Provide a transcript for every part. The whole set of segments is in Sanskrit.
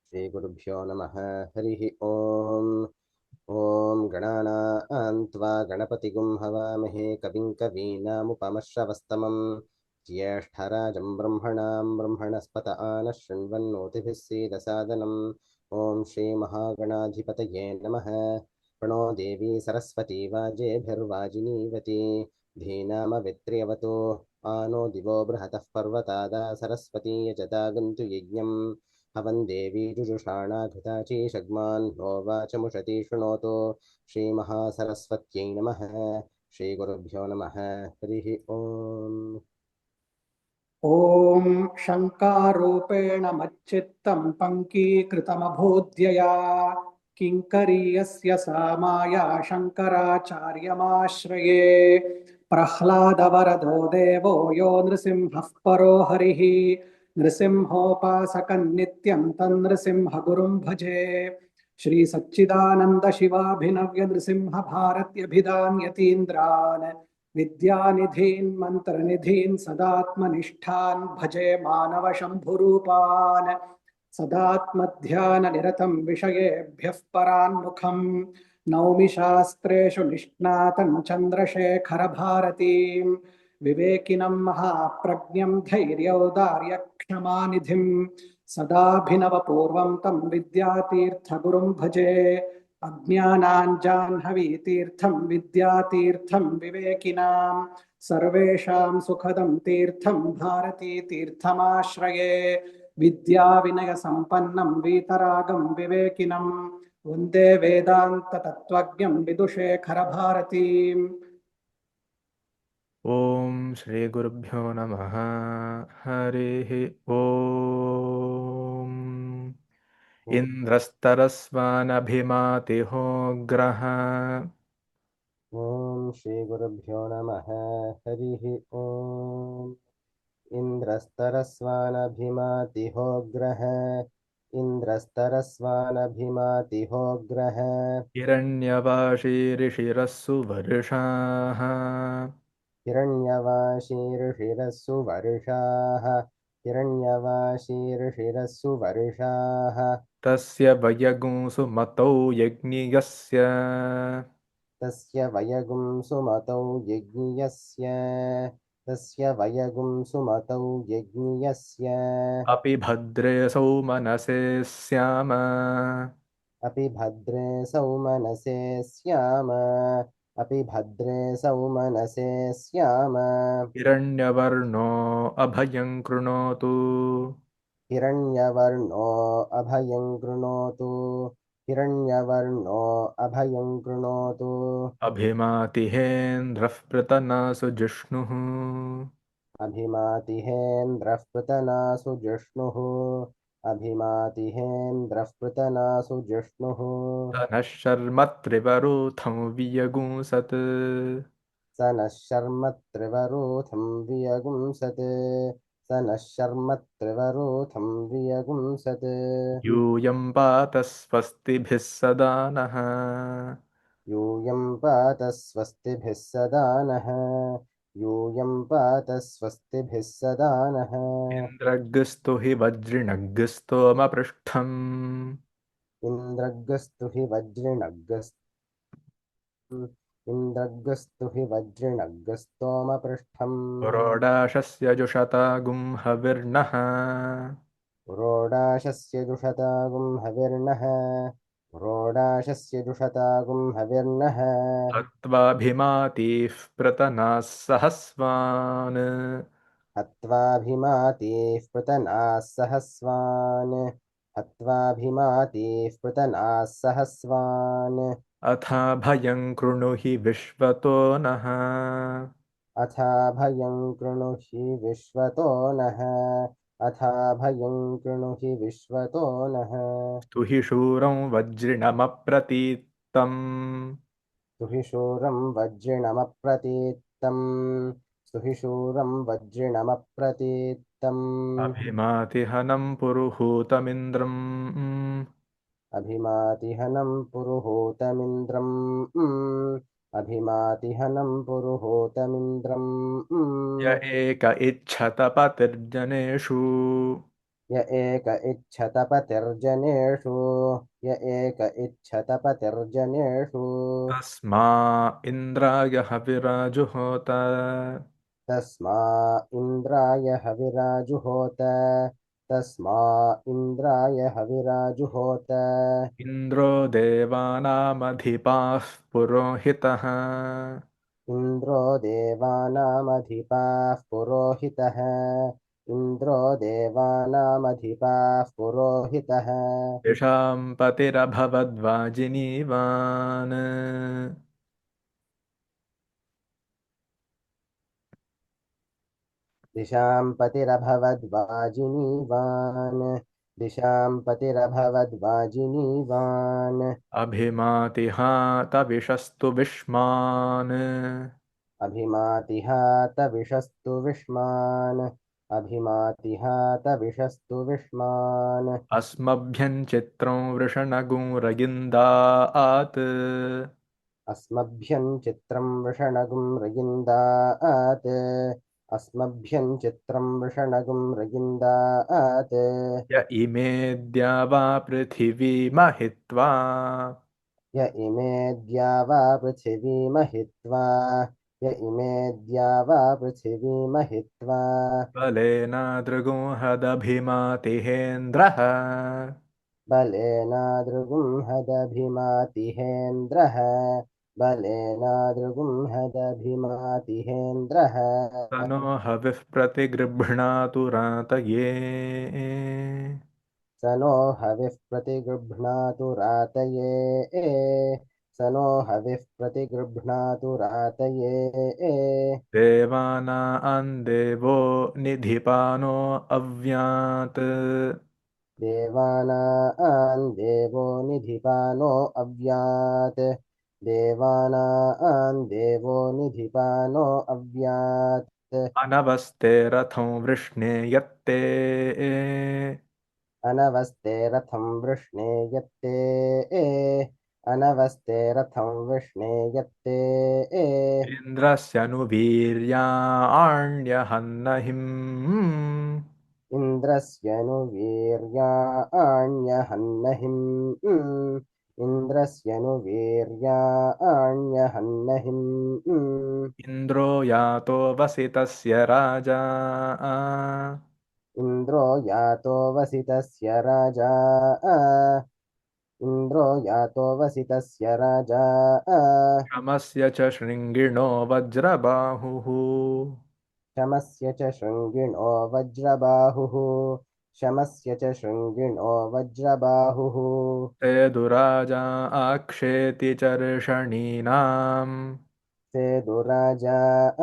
श्रीगुरुभ्यो नमः। हरिः ओम्। ॐ गणानां त्वा गणपतिगुं हवामहे कविं कवीनामुपमश्रवस्तमं ज्येष्ठराजं ब्रह्मणां ब्रह्मणस्पत आनः शृण्वन्नोतिभिः सीदसादनम्। ॐ श्रीमहागणाधिपतये नमः। प्रणो देवी सरस्वती वाजेभिर्वाजिनीवती धीनामवित्र्यवतो आनो दिवो बृहतः पर्वतादा सरस्वती यजदागन्तु यज्ञम् हवन् देवी जुजुषाणा घृताचीषग्मान् होवाचमुषति शृणोतु। श्रीमहासरस्वत्यै नमः। श्रीगुरुभ्यो नमः। हरिः ओम्। ॐ शङ्कारूपेण मच्चित्तं पङ्कीकृतमभूद्यया किङ्करीयस्य सा माया शङ्कराचार्यमाश्रये। प्रह्लादवरदो देवो यो नृसिंहः परो हरिः नृसिंहोपासकं नित्यं तन्नृसिंहगुरुं भजे। श्रीसच्चिदानन्दशिवाभिनव्य नृसिंहभारत्यभिधान् यतीन्द्रान् विद्यानिधीन् मन्त्रनिधीन् सदात्मनिष्ठान् भजे मानवशम्भुरूपान् सदात्मध्याननिरतं विषयेभ्यः परान्मुखम् नौमि शास्त्रेषु निष्णातं चन्द्रशेखरभारतीं विवेकिनं महाप्रज्ञं धैर्यौदार्यक्षमानिधिं सदाभिनवपूर्वं तं विद्यातीर्थगुरुं भजे। अज्ञानाञ्जाह्नवीतीर्थं विद्यातीर्थं विवेकिनां सर्वेषां सुखदं तीर्थं भारतीतीर्थमाश्रये। विद्याविनयसम्पन्नं वीतरागं विवेकिनं वन्दे वेदान्ततत्त्वज्ञं विदुषेखरभारतीम्। ॐ श्रीगुरुभ्यो नमः। हरिः ॐ। इन्द्रस्तरस्वानभिमातिहोग्रः ॐ श्रीगुरुभ्यो नमः। हरिः ओम्। इन्द्रस्तरस्वानभिमातिहोग्रः इन्द्रस्तरस्वानभिमातिहोग्रः हिरण्यवाशीरिषिरस्सु वर्षाः हिरण्यवाशीर्षिरस्सु वर्षाः हिरण्यवाशीर्षिरस्सु वर्षाः तस्य वयगुंसु मतौ यज्ञियस्य तस्य वयगुं सुमतौ यज्ञियस्य तस्य वयगुं सुमतौ यज्ञियस्य अपि भद्रे सौमनसे स्याम अपि भद्रे सौमनसे स्याम अपि भद्रे सौमनसे स्याम हिरण्यवर्णो अभयं कृणोतु हिरण्यवर्णो अभयं कृणोतु हिरण्यवर्णो अभयं कृणोतु अभिमातिहेन्द्रः पृतनासु जिष्णुः अभिमातिहेन्द्रः पृतनासु जिष्णुः अभिमातिहेन्द्रः पृतनासु जिष्णुः तनः शर्म त्रिवरूथं वियगुंसत् स नः शर्म त्रिवरूथं वियगुंसत् स नः शर्म त्रिवरूथं वियगुंसत् यूयं पात स्वस्तिभिः सदा नः यूयं पात स्वस्तिभिः सदा नः यूयं पात स्वस्तिभिः सदा नः इन्द्रग्स्तु हि वज्रिणग्स्तोमपृष्ठम् इन्द्रग्स्तु हि वज्रिणग्स्तु इन्द्रग्स्तु हि वज्रिणग्स्तोमपृष्ठम् रोडाशस्य जुषता गुंहविर्नः रोडाशस्य जुषतागुं हविर्नः रोडाशस्य जुषतागुं हविर्नः हत्वाभिमातीः प्रतनाः सहस्वान् हत्वाभिमातीः पृतनाः सहस्वान् हत्वाभिमातीः पृतनाः सहस्वान् अथाभयं कृणु हि विश्वतो नः अथाभयं कृणु हि विश्वतो नः अथाभयं कृणु हि विश्वतो नः स्तु हि शूरं वज्रिणमप्रतीत्तम् सुहिशूरं वज्रिणमप्रतीत्तम् सुहिशूरं वज्रिणमप्रतीत्तम् अभिमातिहनं पुरुहूतमिन्द्रम् अभिमातिहनं पुरुहूतमिन्द्रम् अभिमातिहनं पुरुहूतमिन्द्रम् य एक इच्छत पतिर्जनेषु य एक इच्छतपतिर्जनेषु य एक इच्छतपतिर्जनेषु तस्मा इन्द्राय हविराजुहोत तस्मा इन्द्राय हविराजुहोत तस्मा इन्द्राय हविराजुहोत इन्द्रो देवानामधिपाः पुरोहितः इन्द्रो देवानामधिपाः पुरोहितः इन्द्रो देवानामधिपाः पुरोहितः येषां पतिरभवद्वाजिनीवान् दिशां पतिरभवद्वाजिनीवान् दिशां पतिरभवद्वाजिनीवान् अभिमातिहातविशस्तु विष्मान् अभिमातिहातविशस्तु विष्मान् अभिमातिहातविशस्तु विष्मान् अस्मभ्यञ्चित्रं वृषणगुं रगिन्दात् अस्मभ्यं चित्रं वृषणगुं रयिन्दात् अस्मभ्यं चित्रं वृषणगुं रयिन्दात् य इमे द्यावा पृथिवी महित्वा य इमे द्यावा पृथिवी महित्वा य इमे द्यावा पृथिवी महित्वा बलेन दृगुंहदभिमातिहेन्द्रः बलेनादृगुंहदभिमातिहेन्द्रः बलेनादृगुंहदभिमातिहेन्द्रः स नो हविः प्रतिगृह्णातु रातये स नो हविः प्रतिगृह्णातु रातये स नो हविः प्रतिगृह्णातु रातये देवानां देवो निधिपानो अव्यात् देवानां देवो निधिपानो अव्यात् देवानां देवो निधिपानो अव्यात् अनवस्ते रथं वृष्णे यत्ते अनवस्ते रथं वृष्णे यत्ते अनवस्ते रथं वृष्णे यत्ते इन्द्रस्यनुवीर्याण्यहन्नहिम् इन्द्रस्य नु वीर्याण्यहन्नहिम् इन्द्रस्य नु वीर्याण्यहन्नहिम् इन्द्रो यातो वसितस्य राजा इन्द्रो यातो वसितस्य राजा इन्द्रो यातो वसितस्य राजा क्षमस्य च शृङ्गिणो वज्रबाहुः शमस्य च शृङ्गिणो वज्रबाहुः शमस्य च शृङ्गिणो वज्रबाहुः ते दुराजा आक्षेति चर्षणीनाम् सेदुराजा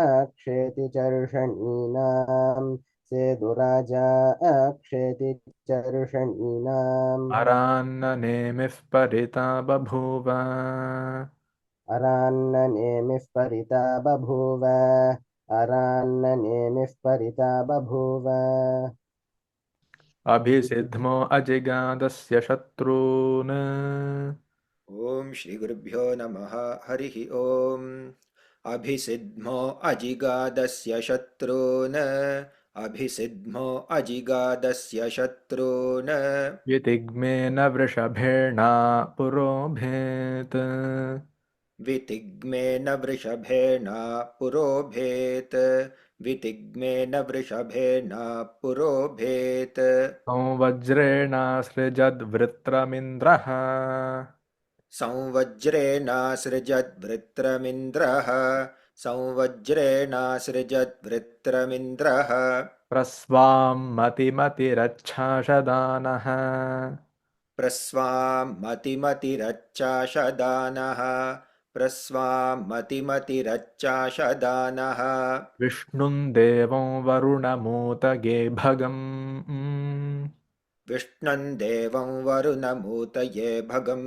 अक्षेति चर्षणीनाम् सेदुराजा अक्षेति चर्षणीनाम् अरान्ननेमिः परिता बभूव अरान्ननेमिः परिता बभूव अरान्ननेमिः परिता बभूव अभिसिद्ध्मो अजिगादस्य शत्रून् ॐ श्रीगुरुभ्यो नमः हरिः ॐ अभिसिद्ध्मो अजिगादस्य शत्रून् अभिसिद्ध्मो अजिगादस्य शत्रून् वितिग्मेन वृषभेणा पुरोभेत् वितिग्मेन वृषभेण पुरोभेत् वितिग्मेन वृषभेण पुरोभेत् संवज्रेणासृजद्वृत्रमिन्द्रः संवज्रेणासृजद्वृत्रमिन्द्रः संवज्रेणासृजद्वृत्रमिन्द्रः प्रस्वां मतिमतिरच्छाशदानः प्रस्वां मतिमतिरच्चाशदानः प्रस्वां मतिमतिरच्चाशदानः विष्णुं देवं वरुणमूतगे भगम् विष्णुं देवं वरुणमूतये भगम्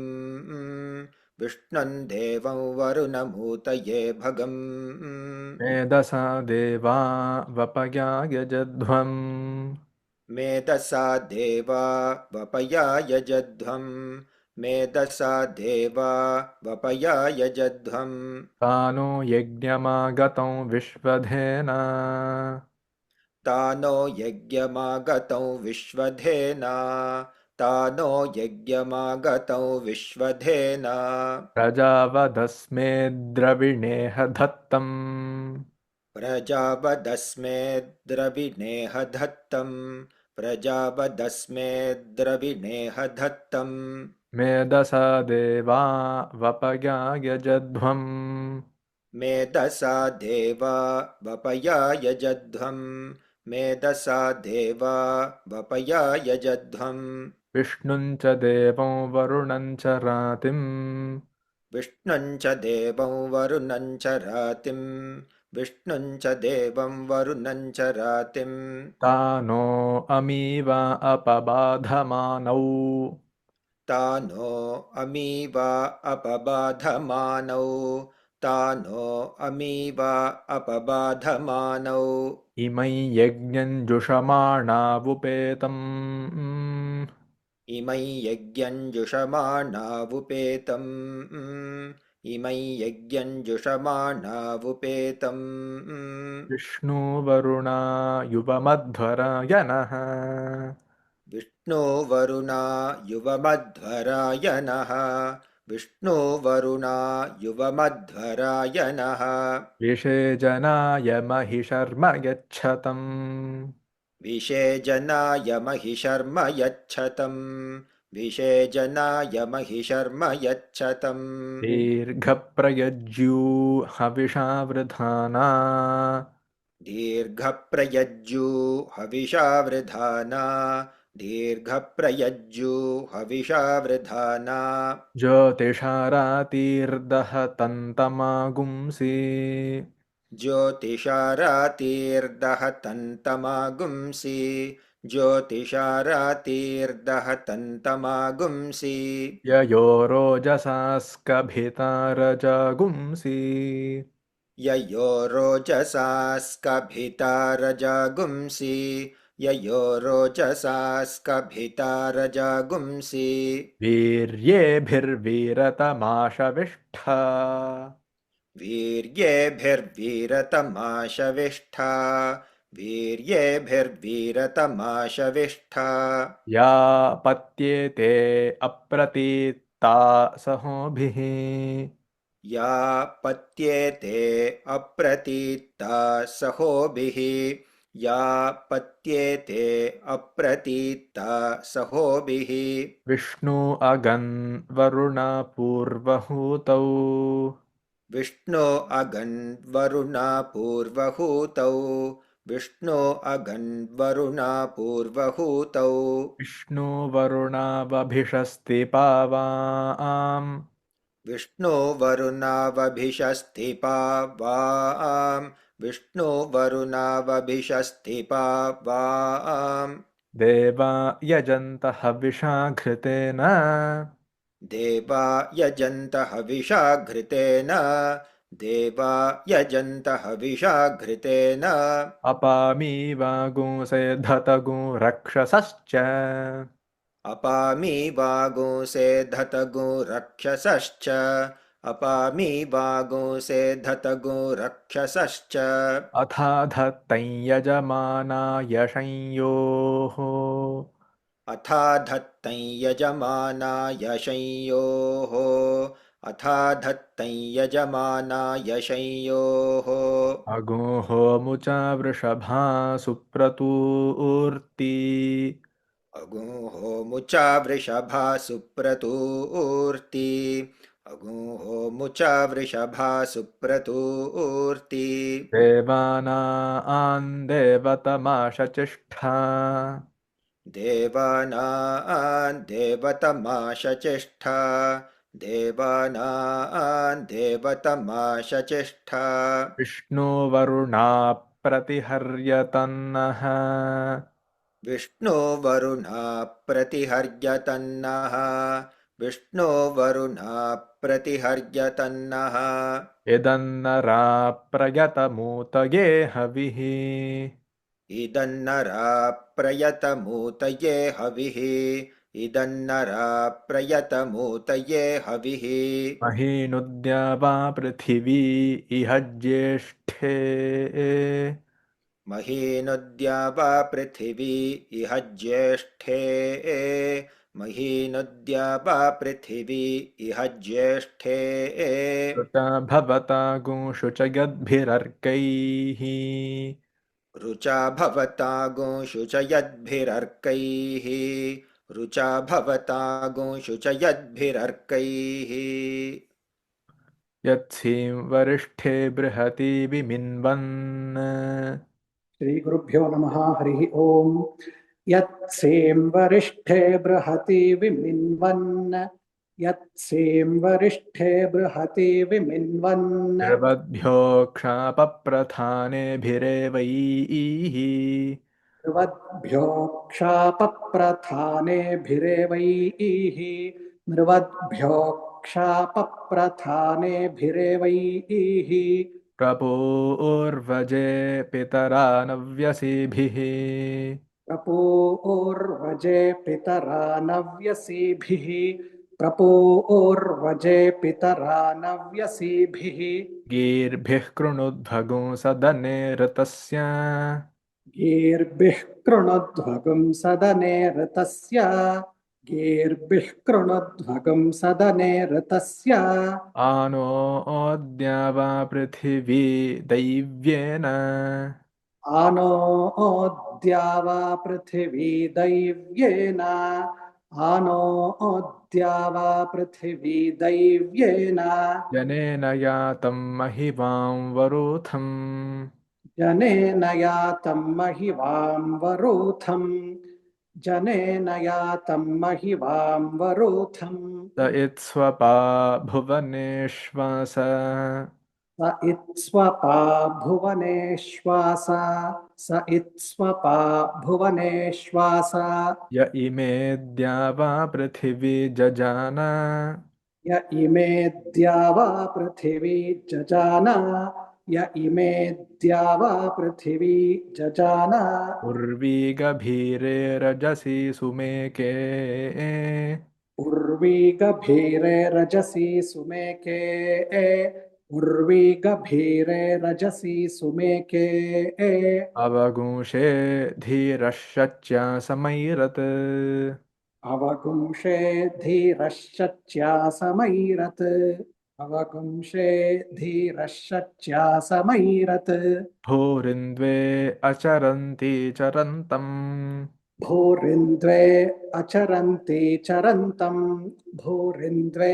विष्णुं देवं वरुणमूतये भगम् मेधसा देवा वपया यजध्वम् मेधसा देवा वपया यजध्वम् मेधसा देवा वपया यजध्वम् तानो यज्ञमागतं विश्वधेना तानो यज्ञमागतौ विश्वधेना तानो यज्ञमागतौ विश्वधेना प्रजावदस्मे द्रविणेह दत्तम् प्रजावदस्मे द्रविणेह धत्तं प्रजावदस्मे द्रविणेह धत्तं मेधसा देवा वपगायजध्वम् मेधसा देवा वपयाय जध्वम् मेधसा देवा वपयाय जध्वम् विष्णुं च देवं वरुणं च रातिम् विष्णुं च देवं वरुणं च रातिं विष्णुं च देवं वरुणं च रातिं तानो अमीवा अपबाधमानौ तानो अमीवा अपबाधमानौ तानो अमीवा अपबाधमानौ इमै यज्ञं जुषमाणावुपेतम् इमै यज्ञञ्जुषमाणावुपेतम् इमै यज्ञञ्जुषमाणावुपेतम् विष्णुवरुणा युवमध्वरायणः विष्णो वरुणा युवमध्वरायणः विष्णो वरुणा युवमध्वरायणः विषेजनाय महिषर्म यच्छतम् विषेजनाय महिषर्म यच्छतम् विषेजनाय महिषर्म यच्छतम् दीर्घप्रयज्यूहविषा वृधाना दीर्घप्रयज्जू हविषा वृधाना दीर्घप्रयज्जू हविषा वृधाना ज्योतिषारातिर्दहतन्तमागुंसि ज्योतिषारातिर्दहतन्तमागुंसि ज्योतिषारातिर्दहतन्तमागुंसि ययो रोजसास्कभितारजागुंसि ययो रोजसास्कभिता रजागुंसि ययो रोजसास्कभिता वीर्येभिर्वीरतमाशविष्ठा वीर्येभिर्वीरतमाशविष्ठा वीर्येभिर्वीरतमाशविष्ठा या पत्येते अप्रतीत्ता सहोभिः या पत्येते अप्रतीत्ता सहोभिः या पत्येते अप्रतीत्ता सहोभिः विष्णु अगन्वरुणा पूर्वहूतौ विष्णो अगन्वरुणा पूर्वहूतौ विष्णो अगन्वरुणा पूर्वहूतौ विष्णुवरुणावभिषस्ति पावाम् विष्णो वरुणावभिषस्तिपा वां विष्णो वरुणावभिषस्तिपा वां देवा यजन्तः विषाघृतेन देवा यजन्त हविषा घृतेन देवा यजन्त हविषा घृतेन अपामीवागुंसे धतगुं रक्षसश्च अपामि वागुंसे धतगु रक्षसश्च अपामि वागुंसे धतगु रक्षसश्च अथा धत्तं यजमानाय संयोः अथा धत्तं यजमानाय संयोः अथा धत्तं यजमानाय संयोः अगुंहो मुचा वृषभा सुप्रतूर्ति अगुंहो मुचा वृषभा सुप्रतूर्ति अगुंहो मुचा वृषभा सुप्रतूर्ति देवानां देवतमाशचिष्ठा देवानां देवतमाशचिष्ठा देवानां देवतमाशचिष्ठा विष्णुवरुणा प्रतिहर्यतन्नः विष्णो वरुणा प्रतिहर्यतन्नः विष्णो वरुणा प्रतिहर्यतन्नः यदन्नरा प्रयतमूतये हविः इदन्नरा प्रयतमूतये हविः इदन्नरा प्रयतमूतये हविः महीनुद्या वा पृथिवी इह ज्येष्ठे महीनुद्यावा पृथिवी इह ज्येष्ठे महीनुद्यावा पृथिवी इह ज्येष्ठे ऋता भवता गुंषु च यद्भिरर्कैः ऋचा भवता गोषु च यद्भिरर्कैः ऋचा भवता गोषु च यद्भिरर्कैः यत्सीं वरिष्ठे बृहति विमिन्वन् श्रीगुरुभ्यो नमः हरिः ओम् यत्सें वरिष्ठे बृहति विमिन्वन् यत्सें वरिष्ठे बृहति विमिन्वन् द्रवद्भ्यो क्षापप्रधानेभिरेवैः नृवद्भ्यो क्षापप्रधानेभिरेवैः नृवद्भ्यो क्षापप्रधानेभिरेवैः प्रपूर्वजे पितरा नव्यसीभिः प्रपूर्वजे पितरा नव्यसीभिः प्रपूर्वजे पितरा नव्यसीभिः गीर्भिः कृणुध्वगुं सदने ऋतस्य गीर्भिः कृणुध्वगुं सदने ऋतस्य गीर्भिः कृणुध्वगुं सदने ऋतस्य आनोऽद्यावा पृथिवी दैव्येन आनोऽद्यावा पृथिवी दैव्येन आनोऽद्यावा पृथिवी दैव्येन जनेन यातं महिवां वरोथम् जनेन यातं महिवां वरोथम् जनेन यातं महिवां वरोथम् स इत्स्वपा भुवनेश्वास स इत्स्वपा भुवनेश्वास स इत्स्वपा भुवनेश्वास य इमे द्यावा पृथिवी जजान य इमे द्यावा पृथिवी जजान य इमे द्यावा पृथिवी जजान उर्वी गभीरे रजसि सुमेके उर्वी गभीरे रजसी सुमेके उर्वी गभीरे रजसी सुमेके अवगुंषे धीरश्चच्या समैरत् अवगुंषे धीरश्चच्यासमैरत् अवगुंषे धीरश्चच्यासमैरत् भूरिन्द्वे अचरन्ति चरन्तम् भूरिन्द्वे अचरन्ति चरन्तम् भूरिन्द्वे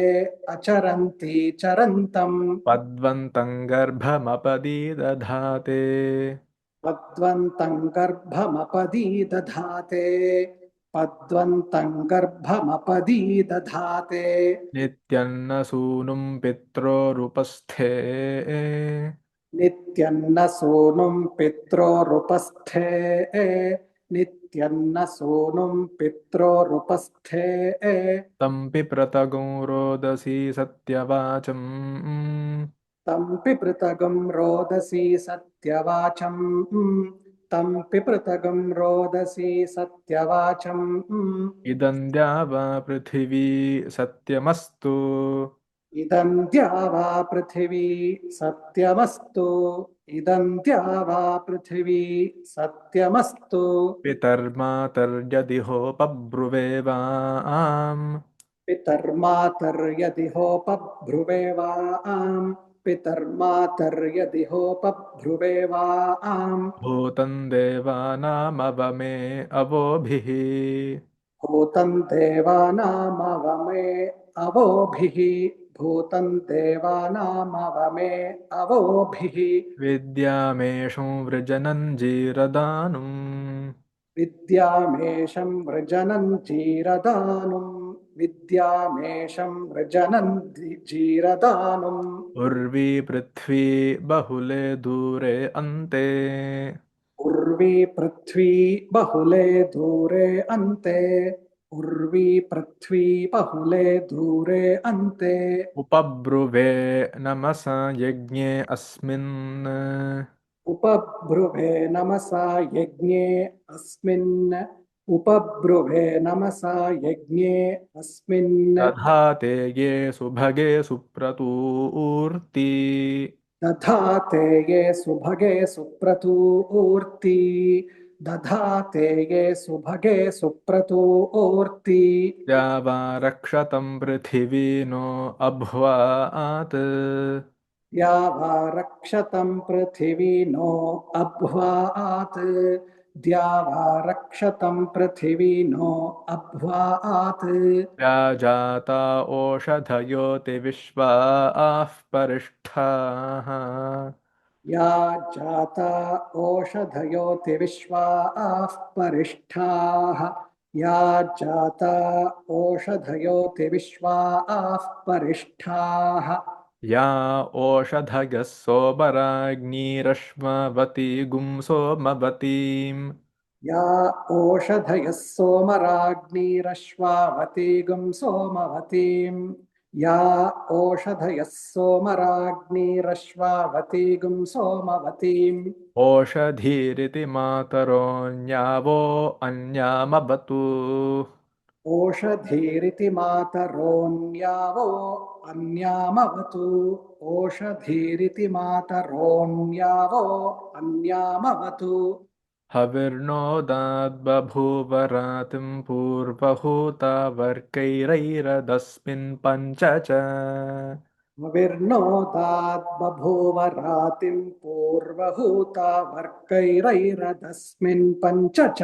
अचरन्ति चरन्तम् पद्वन्तं गर्भमपदीदधाते पद्वन्तं गर्भमपदीदधाते पद्वन्तं गर्भमपदीदधाते नित्यन्नसूनुं पित्रोरुपस्थे नित्यन्न सोनुं पित्रोरुपस्थे नित्यन्न सोनुं पित्रोरुपस्थे तं पिप्रतगुं रोदसी सत्यवाचम् तं पिपृतगं रोदसी सत्यवाचम् तं पिपृतगं रोदसी सत्यवाचम् इदं द्यावा पृथिवी सत्यमस्तु इदं द्यावा पृथिवी सत्यमस्तु इदं द्यावा पृथिवी सत्यमस्तु पितर्मातर्यदिहोपब्रुवेवाम् पितर्मातर्यदिहोपभ्रुवेवाम् पितर्मातर्यदिहोपभ्रुवेवाम् भूतं देवानामवमे अवोभिः भूतं देवानामवमे अवोभिः भूतं देवानामवमे अवोभिः विद्यामेषं वृजनं जीरदानुम् विद्यामेषं वृजनं जीरदानुम् विद्यामेषं वृजनं जीरदानुम् उर्वी पृथ्वी बहुले दूरे अन्ते उर्वी पृथ्वी बहुले दूरे अन्ते उर्वी पृथ्वी बहुले दूरे अन्ते उपब्रुवे नमसा यज्ञे अस्मिन् उपब्रुवे नमसा यज्ञे अस्मिन् उपब्रुवे नमसा यज्ञे अस्मिन् दधाते ये सुभगे सुप्रतूर्ति दधाते ये सुभगे सुप्रतूर्ति दधाते ये सुभगे सुप्रतूर्ति या वा रक्षतं पृथिवी नो अभ्वात् या वा रक्षतं पृथिवी नो अभ्वात् द्या वा रक्षतं पृथिवी नो अभ्वात् या जाता ओषधयोति विश्वाः परिष्ठाः या जाता ओषधयोति विश्वाः परिष्ठाः या जाता ओषधयोति विश्वाः परिष्ठाः या ओषधयः सोमराज्ञीरश्मवती गुंसोमवतीम् या ओषधयः सोमराज्ञीरश्वावतीगुं सोमवतीम् या ओषधयः सोमराज्ञीरश्वावतीगुं सोमवतीम् ओषधीरिति मातरोऽन्यावो अन्यामवतु ओषधीरिति मातरोऽन्यावो अन्यामवतु ओषधीरिति मातरोऽन्यावो अन्यामवतु हविर्नोदाद्बभूव रातिं पूर्वहूता वर्कैरैरदस्मिन् पञ्च च विर्नोदात् बभूव रातिं पूर्वहूता वर्कैरैरदस्मिन् पञ्च च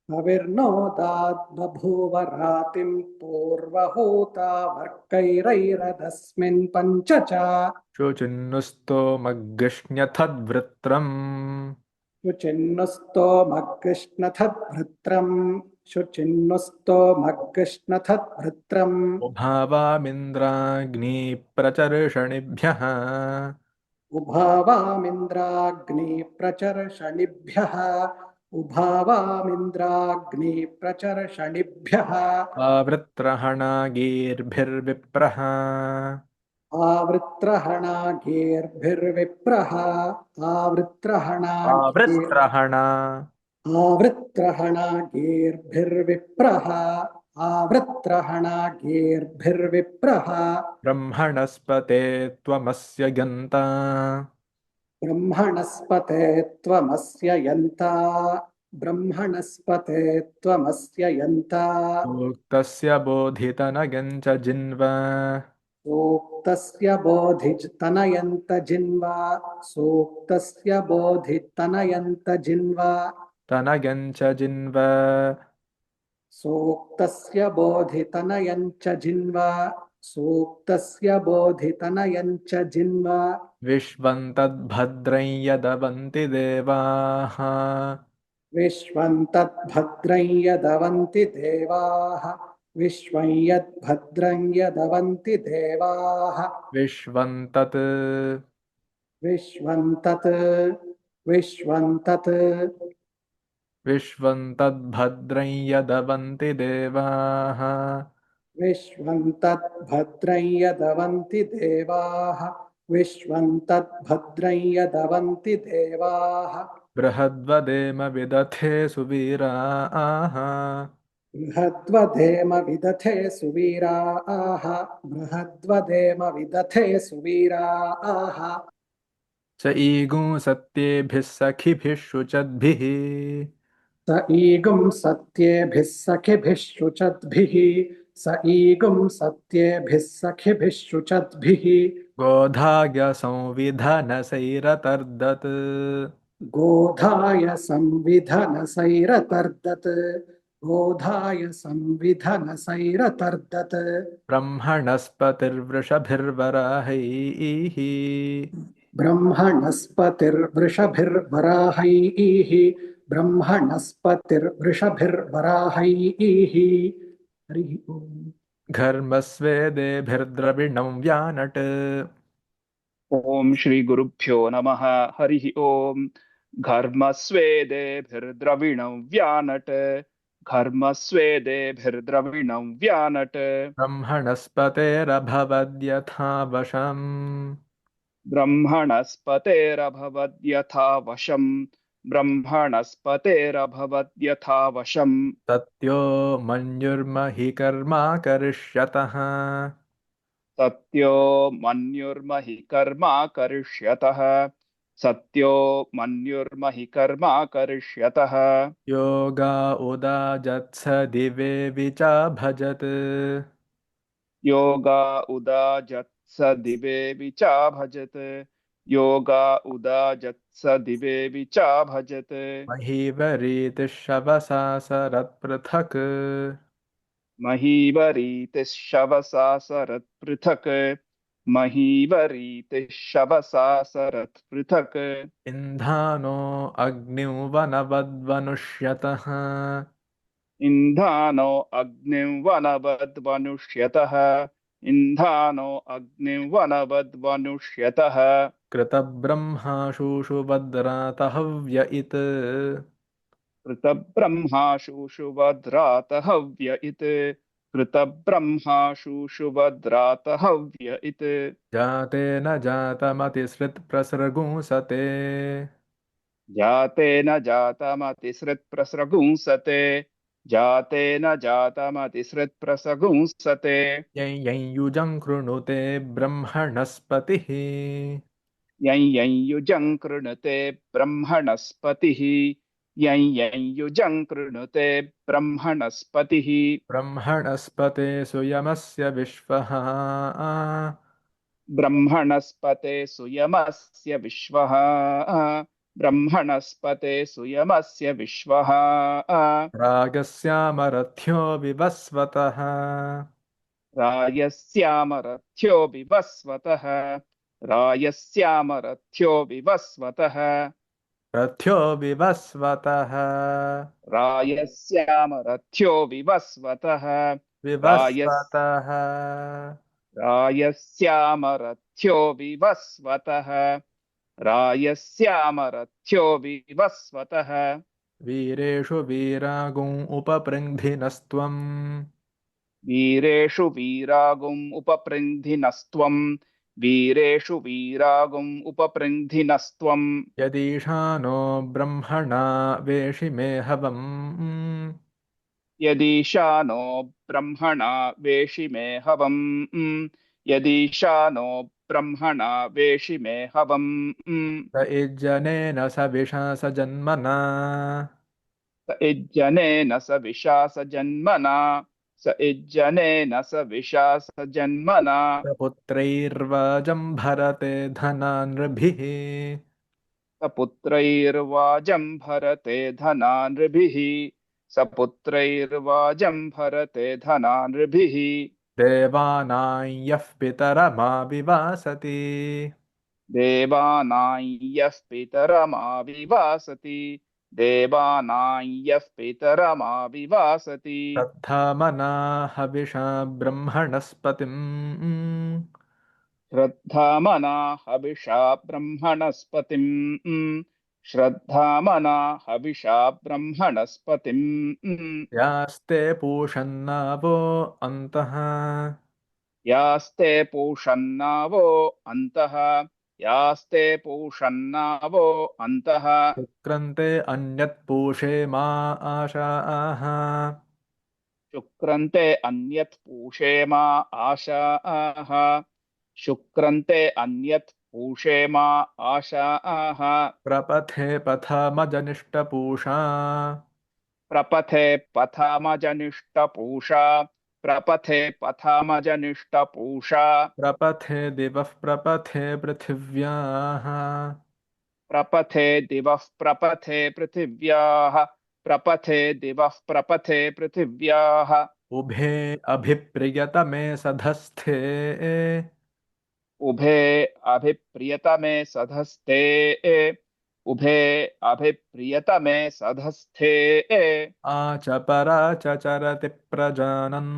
हविर्नोदात् बभूव रातिं पूर्वहूता वर्कैरैरदस्मिन् पञ्च च शुचिन्नुस्तोमग्निष्ण्यथद्वृत्रम् शुचिन्नुस्तोमग्निष्णथद्भृत्रम् शुचिन्नुस्तोमग्निष्णथद्भृत्रम् उभावामिन्द्राग्निप्रचर्षणिभ्यः उभावामिन्द्राग्निप्रचर्षणिभ्यः उभावामिन्द्राग्निप्रचर्षणिभ्यः आवृत्रहणागीर्भिर्विप्रः आवृत्रहणागीर्भिर्विप्रः आवृत्रहणागीर् आवृत्रहणा आवृत्रहणागीर्भिर्विप्रः आवृत्रहणागीर्भिर्विप्रः ब्रह्मणस्पते त्वमस्य गन्ता ब्रह्मणस्पते त्वमस्य यन्ता ब्रह्मणस्पते त्वमस्य यन्ता सूक्तस्य बोधितनगं च जिन्व सूक्तस्य बोधितनयन्त जिन्वा सूक्तस्य बोधितनयन्त जिन्वा तनगं च जिन्व सूक्तस्य बोधितनयञ्च जिन्वा सूक्तस्य बोधितनयञ्च जिन्वा विश्वं तद्भद्रं यदवन्ति देवाः विश्वं तद्भद्रं यदवन्ति देवाः विश्वं यद्भद्रं यदवन्ति देवाः विश्वं तत् विश्वं तत् विश्वं तत् विश्वं तद्भद्रं यदवन्ति देवाः विश्वं तद्भद्रं यदवन्ति देवाः विश्वं तद्भद्रं यदवन्ति देवाः बृहद्वदेम विदथे सुवीराः बृहद्वधेम विदथे सुवीराः बृहद्वधेम विदथे सुवीराः च ईगुं सत्येभिः सखिभिः शुचद्भिः स ईगुं सत्येभिः सखिभिः शुचद्भिः स ईगुं सत्येभिः सखिभिः शुचद्भिः गोधाय संविधनसैरतर्दत् गोधाय संविधनसैरतर्दत् गोधाय संविधनसैरतर्दत् ब्रह्मणस्पतिर्वृषभिर्वराहैः ब्रह्मणस्पतिर्वृषभिर्वराहैः ब्रह्मणस्पतिर्वृषभिर्वराहैः हरिः ओम् घर्मस्वेदेभिर्द्रविणं व्यानट् ओम श्री गुरुभ्यो नमः हरिः ओम घर्मस्वेदेभिर्द्रविणं व्यानट् घर्मस्वेदेभिर्द्रविणं व्यानट् ब्रह्मणस्पतेरभवद्यथा वशम् ब्रह्मणस्पतेरभवद्यथा वशम् ब्रह्मणस्पतेरभवद्यथा वशम् तत्यो मन्युर्महि कर्मा करिष्यतः सत्यो मन्युर्महि कर्मा करिष्यतः सत्यो मन्युर्महि कर्मा करिष्यतः योगा उदाजत्स दिवे विचा भजत् योगा उदाजत्स दिवे विचा भजत योगा उदाजत्स दिवे विचा भजत महीवरीतिः शवसा सरत्पृथक् महीवरीतिः शवसा सरत् पृथक् महीवरीतिः शवसा सरत् पृथक् इन्धानो अग्निर्वनवद्वनुष्यतः इन्धानो अग्निर्वनवद्वनुष्यतः इन्धानो अग्निर्वनवद्वनुष्यतः कृतब्रह्माशुषुभद्रातहव्य इत् कृतब्रह्माशुषुवद्रातहव्य इत् कृतब्रह्माशुषुवद्रातहव्य इत् जाते न जातमतिसृत्प्रसृगुंसते जातेन जातमतिसृत्प्रसृगुंसते जातेन जातमतिसृत्प्रसृगुंसते यञ्युजं कृणुते ब्रह्मणस्पतिः यं यं युजं कृणुते ब्रह्मणस्पतिः यं यं युजं कृणुते ब्रह्मणस्पतिः ब्रह्मणस्पते सुयमस्य विश्वः ब्रह्मणस्पते सुयमस्य विश्वः ब्रह्मणस्पते सुयमस्य विश्वः रागस्यामरथ्यो विवस्वतः रायस्यामरथ्यो विवस्वतः रायस्यामरथ्यो विवस्वतः रथ्यो विवस्वतः रायस्यामरथ्यो विवस्वतः रायस् विवस्वतः रायस्यामरथ्यो विवस्वतः रायस्यामरथ्यो विवस्वतः वीरेषु वीरागुं उपपृङ्धिनस्त्वम् वीरेषु वीरागुम् उपपृङ्धिनस्त्वम् वीरेषु वीरागुम् उपपृङ्धिनस्त्वम् यदीशानो ब्रह्मणा वेशिमे हवम् यदीशानो ब्रह्मणा वेशिमे हवम् यदीशानो ब्रह्मणा वेशिमे हवम् स इज्जनेन सविशा स जन्मना स इज्जनेन स विशा स जन्मना स इज्जनेन स विशा स जन्मना पुत्रैर्वाजं भरते धनानृभिः सपुत्रैर्वाजं भरते धनानृभिः सपुत्रैर्वाजं भरते धनानृभिः देवानां यः पितरमा विवासति देवानां यः पितरमाविवासति देवानां यः पितरमाविवासति श्रद्धामना हविषा ब्रह्मणस्पतिम् श्रद्धामना हविषा ब्रह्मणस्पतिम् श्रद्धामना हविषा ब्रह्मणस्पतिम् यास्ते पूषन्नावो अन्तः यास्ते पूषन्नावो अन्तः यास्ते पूषन्नावो अन्तः शुक्रन्ते अन्यत् पूषे मा आशाः शुक्रन्ते अन्यत् पूषे मा आशाः शुक्रन्ते अन्यत् पूषे मा आशाः प्रपथे पथमजनिष्टपूषा प्रपथे पथमजनिष्टपूषा प्रपथे पथमजनिष्टपूषा प्रपथे दिवः प्रपथे पृथिव्याः प्रपथे दिवः प्रपथे पृथिव्याः प्रपथे दिवः प्रपथे पृथिव्याः उभे अभिप्रियतमे सधस्थे उभे अभिप्रियतमे सधस्ते उभे अभिप्रियतमे सधस्थे आचपरा च चरति प्रजानन्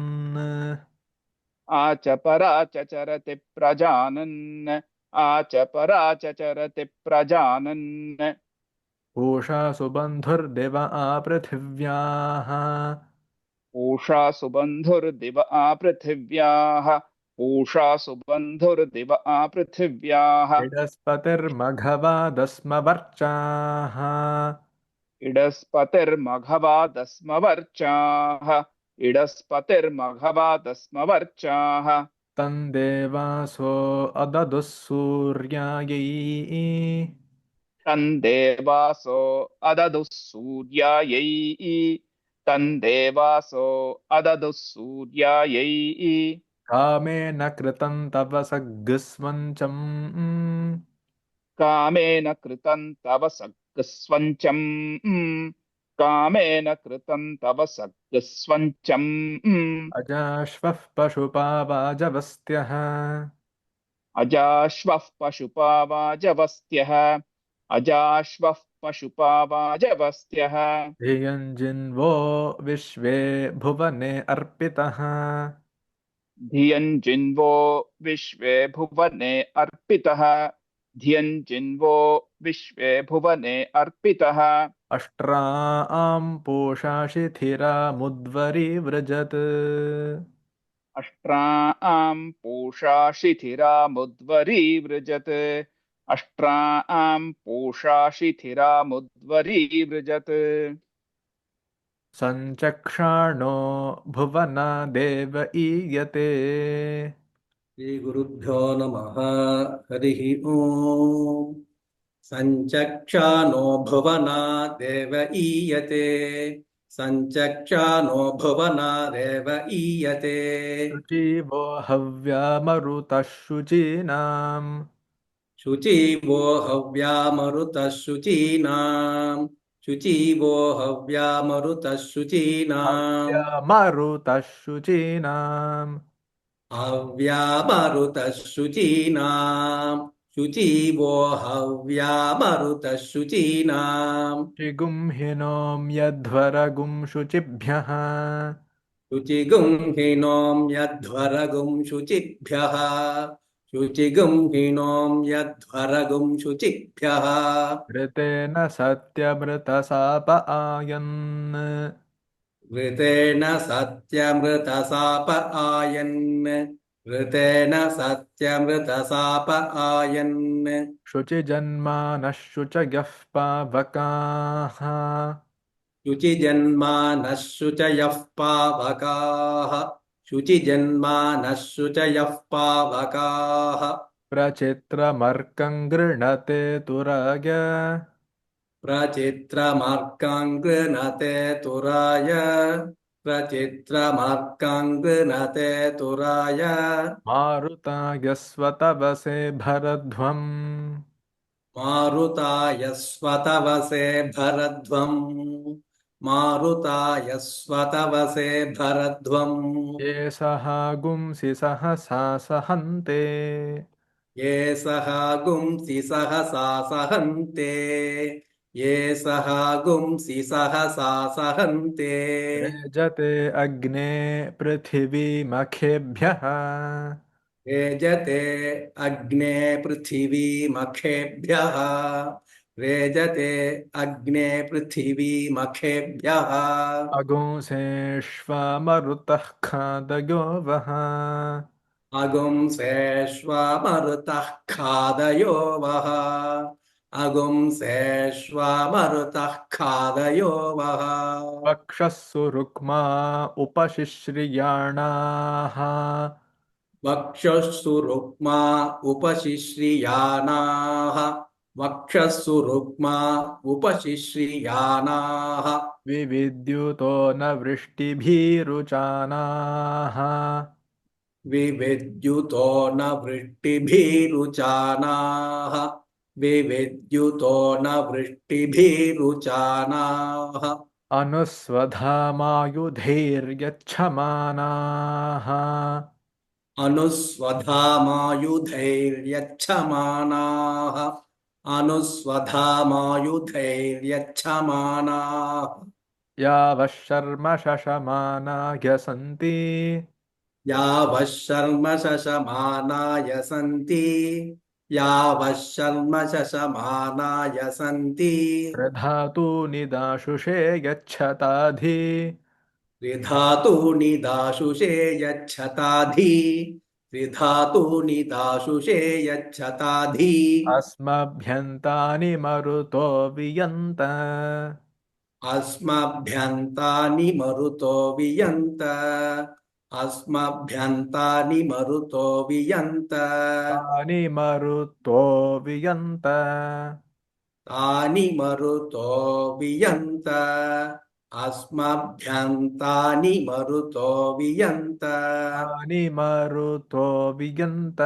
आचपरा च चरति प्रजानन् आचपरा च चरति प्रजानन् पूषा सुबन्धुर्दिव आपृथिव्याः पूषा सुबन्धुर्दिव आपृथिव्याः पूषा सुबन्धुर्दिव आपृथिव्याः इडस्पतिर्मघवादस्मवर्चाः इडस्पतिर्मघवादस्मवर्चाः इडस्पतिर्मघवादस्मवर्चाः तन्देवासो अददुः सूर्यायै तन्देवासो अददुः सूर्यायै तन्देवासो अददुः सूर्यायै कामेन कृतं तपसग्स्वञ्चम् कामेन कृतं तव सर्गस्वञ्चम् कामेन कृतं तव सर्गस्वञ्चम् अजाश्वः पशुपावाजवस्त्यः अजाश्वः पशुपावाजवस्त्यः अजाश्वः पशुपावाजवस्त्यः धियञ्जिन्वो विश्वे भुवने अर्पितः धियञ्जिन्वो विश्वे भुवने अर्पितः धियञ्जिन्वो विश्वे भुवने अर्पितः अष्ट्रां पूषा शिथिरामुद्वरीव्रजत् अष्ट्रां पूषा शिथिरामुद्वरीव्रजत् अष्ट्रां पूषा शिथिरामुद्वरीव्रजत् सञ्चक्षाणो भुवना देव ईयते श्रीगुरुभ्यो नमः हरिः ओम् सञ्चक्षानो भुवना देव ईयते सञ्चक्षानो भुवना देव ईयते शुचिवो हव्यामरुतः शुचीनाम् शुचिवो हव्यामरुतः शुचीनाम् शुचिवो हव्यामरुतः शुचीनाम् हव्यामरुतः शुचीनाम् हव्यामरुतः शुचीनाम् शुचिवो हव्यामरुतः शुचीनाम् शिगुंहिनों यध्वरगुं शुचिभ्यः शुचिगुंहिनों यध्वरगुं शुचिभ्यः शुचिगुंहिनों यध्वरगुं शुचिभ्यः ऋतेन सत्यमृतसाप आयन् ऋतेन सत्यमृतसाप आयन् ऋतेन सत्यमृतसाप आयन् शुचिजन्मानः शुचयः पावकाः शुचिजन्मानः शुचयः पावकाः शुचिजन्मानः शुचयः पावकाः प्रचित्रमर्कं गृह्णते तुराय प्रचित्रमार्काङ्गृणते तुराय प्रचित्रमार्काङ्गृणते तुराय मारुताय स्वतवसे भरध्वम् मारुताय स्वतवसे भरध्वम् मारुताय स्वतवसे भरध्वम् ये सहागुंसि सहसा सहन्ते ये सहागुंसि सहसा सहन्ते ये सहागुंसि सहसा सहन्ते रेजते अग्ने पृथिवीमखेभ्यः रेजते अग्ने पृथिवीमखेभ्यः रेजते अग्ने पृथिवीमखेभ्यः अगुंसेष्वमरुतः खादयो वः अगुंसेष्वमरुतः खादयो वः अगुंसेष्वमरुतः खादयो वः वक्षःसु रुक्मा उपशिश्रियाणाः वक्षःसु रुक्मा उपशिश्रियाणाः वक्षःसु रुक्मा उपशिश्रियाणाः विविद्युतो न वृष्टिभिरुचानाः विविद्युतो न वृष्टिभिरुचानाः विविद्युतो न वृष्टिभिरुचानाः अनुस्वधामायुधैर्यच्छमानाः अनुस्वधामायुधैर्यच्छमानाः अनुस्वधामायुधैर्यच्छमानाः यावः शर्म शशमानाय सन्ति यावः शर्म शशमानाय सन्ति यावः शर्म शशमानाय सन्ति प्रधातु निदाशुषे यच्छताधि त्रिधातूनि दाशुषे यच्छताधि त्रिधातूनि दाशुषे यच्छताधि अस्मभ्यन्तानि मरुतो वियन्त अस्मभ्यन्तानि मरुतो वियन्त अस्मभ्यन्तानि मरुतो वियन्त तानि मरुतो वियन्त तानि मरुतो वियन्त अस्मभ्यन्तानि मरुतो वियन्त तानि मरुतो वियन्त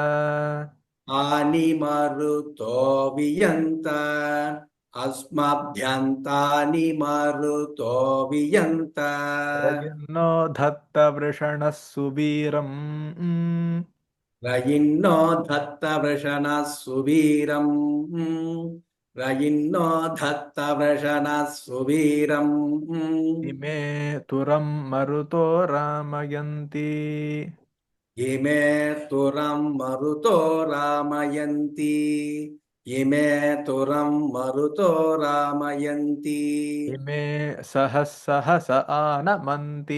तानि मरुतो वियन्त अस्मभ्यन्तानि मरुतो वियन्त रयिन्नो धत्तवृषणः सुवीरम् रयिन्नो धत्तवृषणः सुवीरम् रयिन्नो धत्तवृषणः सुवीरम् इमे तुरं मरुतो रामयन्ति इमे तुरं मरुतो रामयन्ति इमे तुरं मरुतो रामयन्ति इमे सहः आनमन्ति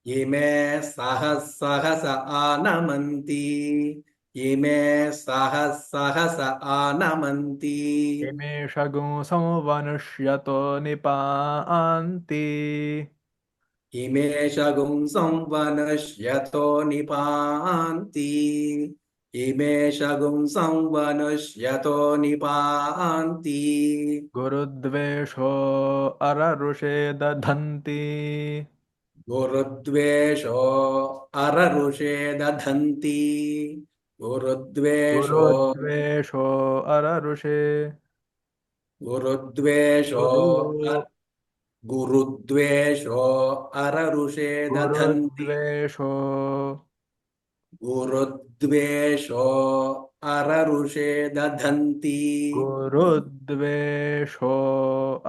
इमे सहस आनमन्ति इमे सहस आनमन्ति इमे शगुंसो वनुष्यतो निपान्ति इमे शगुंसं वनुष्यतो निपान्ति इमे शगुंसं वनुष्यतो निपान्ति गुरुद्वेषो अररुषे दधन्ति गुरुद्वेषो अररुषे दधन्ति गुरुद्वेषो गुरुद्वेषो अररुषे गुरुद्वेषो गुरु गुरुद्वेषो अररुषे दधन्ति गुरुद्वेषो गुरुद्वेषो अररुषे दधन्ति गुरुद्वेषो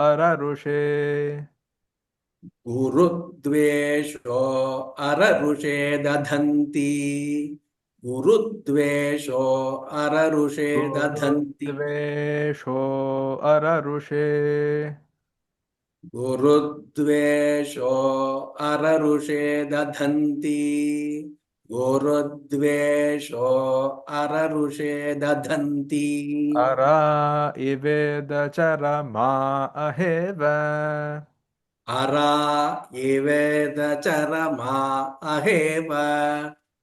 अररुषे गुरुद्वेषो अररुषे दधन्ति गुरुद्वेषो अररुषे दधन्ति गुरुद्वेषो अररुषे गुरुद्वेषो अररुषे दधन्ति गुरुद्वेषो अररुषे दधन्ति अरा इवेदचरमा अहेव अरा इवेद चरमा अहेव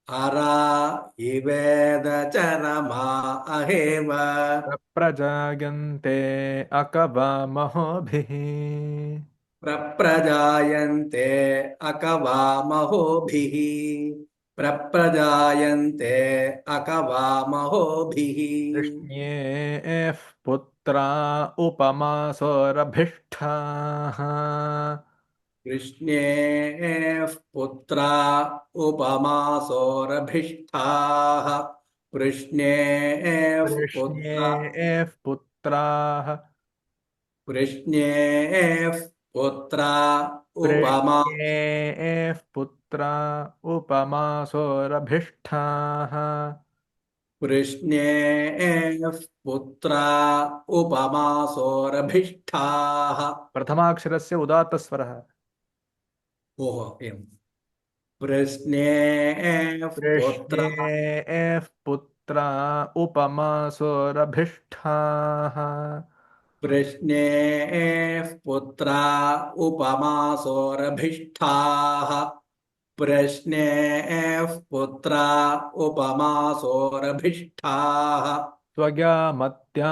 अरा इवेद चरमा अहेव प्रजायन्ते अकवामहोभिः प्रप्रजायन्ते अकवामहोभिः प्रप्रजायन्ते अकवामहोभिः कृष्ण्येः पुत्रा उपमासोरभिष्ठाः कृष्णेः पुत्रा उपमासोरभिष्ठाः कृष्णेः पुत्रा कृष्ण्येः पुत्राः कृष्णेः पुत्रा उपमा कृष्ण्येः पुत्रा उपमासोरभिष्ठाः कृष्णेः पुत्रा उपमासोरभिष्ठाः प्रथमाक्षरस्य उदात्तस्वरः ओहो एवं कृष्णेः पुत्रा कृष्ण्येः पुत्रा उपमासोरभिष्ठाः कृष्णेः पुत्रा उपमासोरभिष्ठाः कृष्णेः पुत्रा उपमासोरभिष्ठाः त्वयामत्या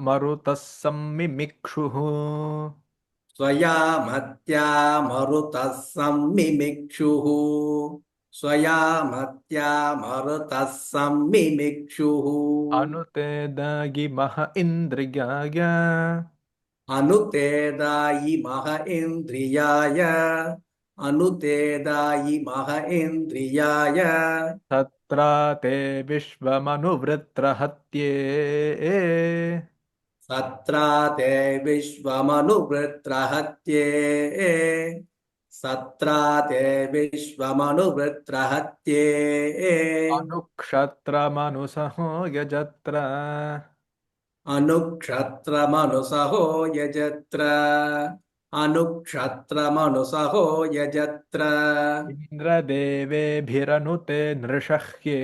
मरुतः सम्मिमिक्षुः स्वयामत्या मरुतः सम्मिमिक्षुः स्वयामत्या मरुतः सम्मिमिक्षुः अनुते दागिमः इन्द्रियाय अनुतेदायिमः इन्द्रियाय अनुतेदायिमः इन्द्रियाय तत्रा ते विश्वमनुवृत्रहत्ये सत्रा ते विश्वमनुवृत्रहत्ये सत्रा ते विश्वमनुवृत्रहत्ये अनुक्षत्रमनुसहो यजत्र अनुक्षत्रमनुसहो यजत्र अनुक्षत्रमनुसहो यजत्र इन्द्रदेवेभिरनुते नृषह्ये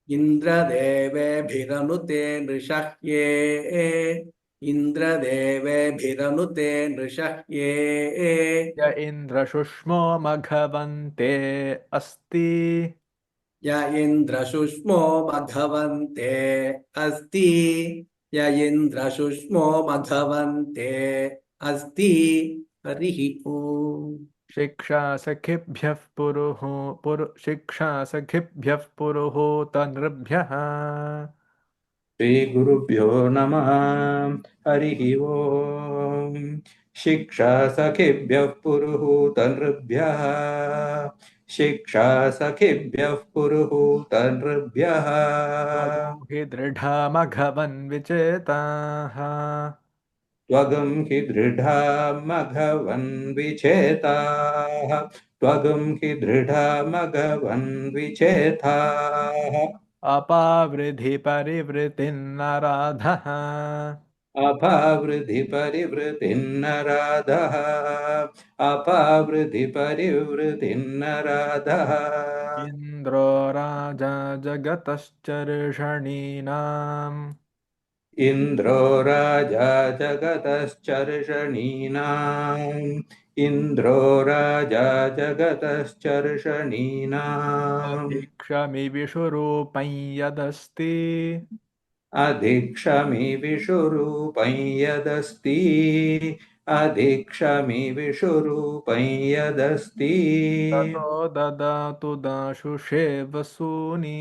इन्द्रदेवेभिरनुते नृषह्ये इन्द्रदेवेभिरनुते नृषः ये य इन्द्रशुष्मो मघवन्ते अस्ति य इन्द्रशुष्मो मघवन्ते अस्ति य इन्द्रशुष्मो मघवन्ते अस्ति हरिः ओम् शिक्षा सखिभ्यः पुरुहूतनृभ्यः श्रीगुरुभ्यो नमः हरिः ओम् शिक्षा सखिभ्यः पुरुहूतनृभ्यः शिक्षा सखिभ्यः पुरुहूतनृभ्यः त्वगं हि दृढा मघवन् विचेताः त्वगं हि दृढा मघवन् विचेताः त्वगं हि दृढा मघवन् विचेताः अपावृधि परिवृतिर्नराधः अपावृधि परिवृतिर्नराधः अपावृधि परिवृतिर्नराधः इन्द्रो राजा जगतश्चर्षणीनाम् इन्द्रो राजा जगतश्चर्षणीनाम् इन्द्रो राजा जगतश्चर्षणीनाम् अभीक्ष्यमि विषुरूपं यदस्ति अधिक्षमि विषुरूपं यदस्ति अधिक्षमि विषुरूपं यदस्ति ततो ददातु दाशुषे वसूनि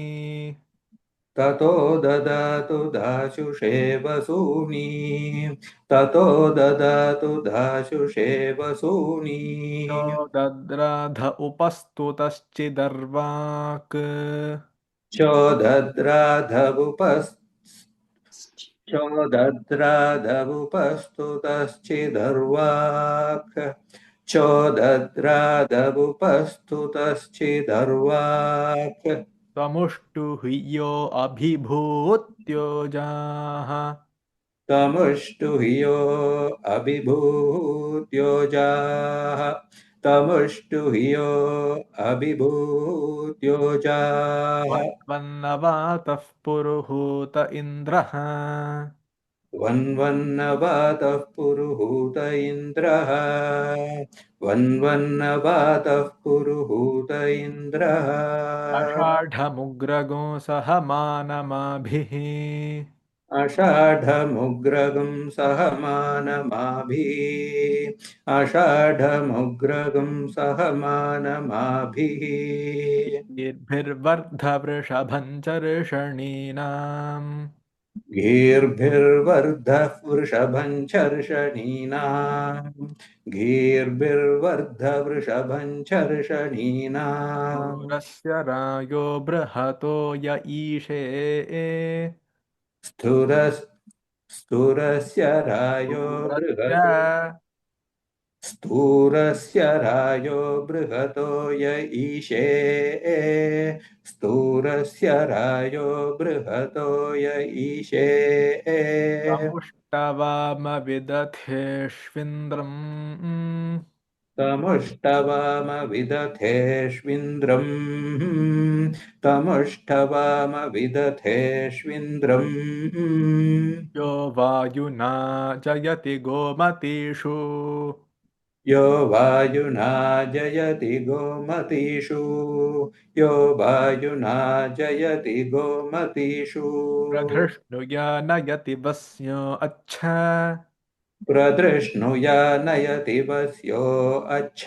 ततो ददातु दाशुषे वसूनि ततो ददातु दाशुषे वसूनि यो दद्राध उपस्तुतश्चिदर्वाक् चोदद्राधवुपस् चोदद्राधवुपस्तुतश्चिदर्वाक् चोदद्राधवुपस्तुतश्चिदर्वाक् त्वमुष्टुः यो अभिभूत्योजाः तमुष्टुह्यो अभिभूत्योजाः तमुष्टुह्यो अभिभूत्योजाः वन्नवातः पुरुहूत इन्द्रः वन्वन्नवातः पुरुहूत इन्द्रः वन्वन्नवातः पुरुहूत इन्द्रः अषाढमुग्रगो सह मानमाभिः अषाढमुग्रगं सहमानमाभिः अषाढमुग्रगं सहमानमाभिः गीर्भिर्वर्धवृषभं चर्षणीनाम् गीर्भिर्वर्धः वृषभं चर्षणीनाम् गीर्भिर्वर्धवृषभं चर्षणीनाम् दूरस्य रायो बृहतो य ईशे स्थुरस् स्थुरस्य रायो दूरस्य बृहतो स्थूरस्य रायो बृहतो य ईशे स्थूरस्य रायो बृहतो य ईशे तमुष्टवामविदथेष्विन्द्रम् तमुष्टवामविदथेष्विन्द्रम् तमुष्टवामविदथेष्विन्द्रम् यो वायुना जयति गोमतीषु यो वायुना जयति गोमतीषु यो वायुना जयति गोमतीषु प्रधृष्णुया नयति वस्यो अच्छ प्रधृष्णुया नयति वस्यो अच्छ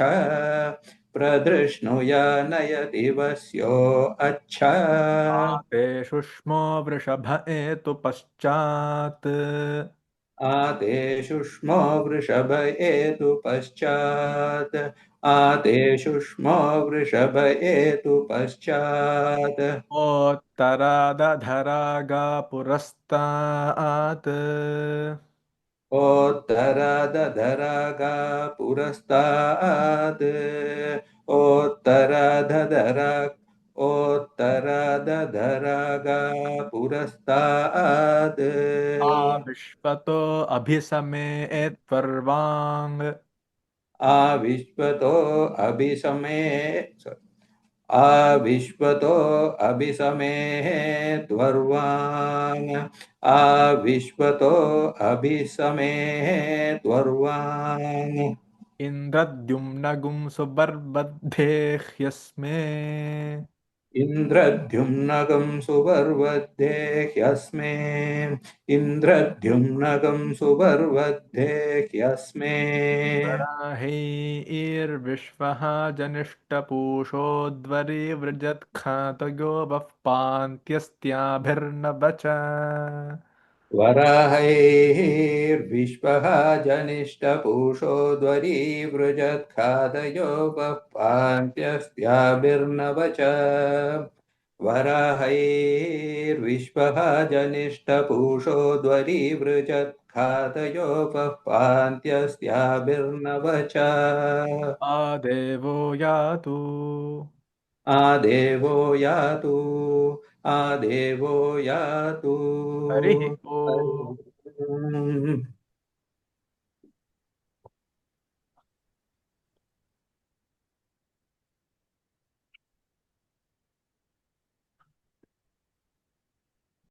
प्रधृष्णुया नयति वस्यो अच्छ आते शुष्मो वृषभ एतु पश्चात् आदेशुष्मो वृषभ एतु पश्चात् आदेशुष्मो वृषभ एतु पश्चात् ओत्तरादधरागा पुरस्तात् ओत्तरादधरागा पुरस्तात् ओत्तरादधरा ओत्तरादधरागा पुरस्तात् आविश्वतो अभिसमे त्वर्वाङ् आविश्वतो अभिसमे आविश्वतो अभिसमेः त्वर्वाङ् आविश्वतो अभिसमेः त्वर्वाङ् इन्द्रद्युम्नगुं सुपर्बद्धे ह्यस्मे इन्द्रद्युम्नगं सुवर्वद्धे ह्यस्मे इन्द्रद्युम्नगं सुवर्वद्धे ह्यस्मे वराहैर्विश्वः जनिष्टपूषोद्वरीवृजत्खातयो वः पान्त्यस्त्याभिर्न वच वराहैर्विश्वः जनिष्टपूषो द्वरीवृजत्खादयो वः पान्त्यस्त्याभिर्नव च वराहैर्विश्वः जनिष्टपूषो द्वरीवृजत्खादयो वः पान्त्यस्त्याभिर्नव च आदेवो यातु आदेवो यातु आदेवो यातु हरिः ओम्